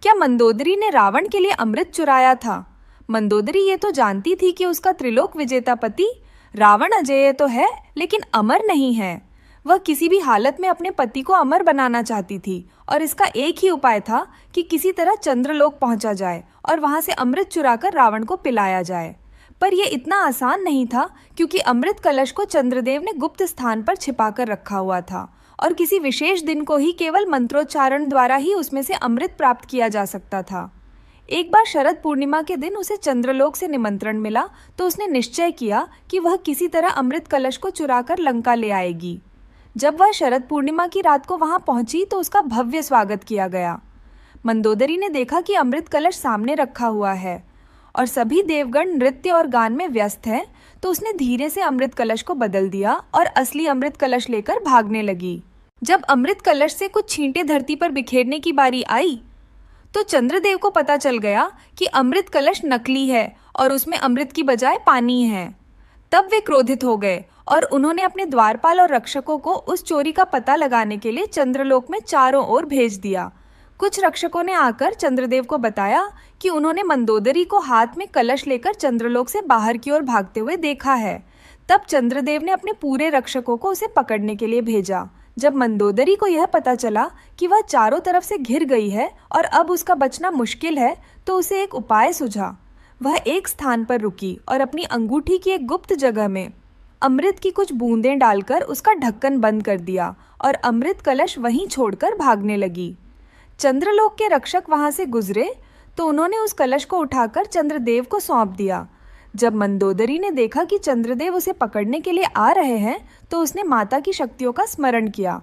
क्या मंदोदरी ने रावण के लिए अमृत चुराया था? मंदोदरी ये तो जानती थी कि उसका त्रिलोक विजेता पति रावण अजेय तो है, लेकिन अमर नहीं है। वह किसी भी हालत में अपने पति को अमर बनाना चाहती थी और इसका एक ही उपाय था कि किसी तरह चंद्रलोक पहुंचा जाए और वहां से अमृत चुराकर रावण को पिलाया जाए। पर यह इतना आसान नहीं था, क्योंकि अमृत कलश को चंद्रदेव ने गुप्त स्थान पर छिपाकर रखा हुआ था और किसी विशेष दिन को ही केवल मंत्रोच्चारण द्वारा ही उसमें से अमृत प्राप्त किया जा सकता था। एक बार शरद पूर्णिमा के दिन उसे चंद्रलोक से निमंत्रण मिला, तो उसने निश्चय किया कि वह किसी तरह अमृत कलश को चुराकर लंका ले आएगी। जब वह शरद पूर्णिमा की रात को वहां पहुंची तो उसका भव्य स्वागत किया गया। मंदोदरी ने देखा कि अमृत कलश सामने रखा हुआ है और सभी देवगण नृत्य और गान में व्यस्त हैं, तो उसने धीरे से अमृत कलश को बदल दिया और असली अमृत कलश लेकर भागने लगी। जब अमृत कलश से कुछ छींटे धरती पर बिखेरने की बारी आई तो चंद्रदेव को पता चल गया कि अमृत कलश नकली है और उसमें अमृत की बजाय पानी है। तब वे क्रोधित हो गए और उन्होंने अपने द्वारपाल और रक्षकों को उस चोरी का पता लगाने के लिए चंद्रलोक में चारों ओर भेज दिया। कुछ रक्षकों ने आकर चंद्रदेव को बताया कि उन्होंने मंदोदरी को हाथ में कलश लेकर चंद्रलोक से बाहर की ओर भागते हुए देखा है। तब चंद्रदेव ने अपने पूरे रक्षकों को उसे पकड़ने के लिए भेजा। जब मंदोदरी को यह पता चला कि वह चारों तरफ से घिर गई है और अब उसका बचना मुश्किल है, तो उसे एक उपाय सूझा। वह एक स्थान पर रुकी और अपनी अंगूठी की एक गुप्त जगह में अमृत की कुछ बूंदें डालकर उसका ढक्कन बंद कर दिया और अमृत कलश वहीं छोड़कर भागने लगी। चंद्रलोक के रक्षक वहां से गुजरे तो उन्होंने उस कलश को उठाकर चंद्रदेव को सौंप दिया। जब मंदोदरी ने देखा कि चंद्रदेव उसे पकड़ने के लिए आ रहे हैं, तो उसने माता की शक्तियों का स्मरण किया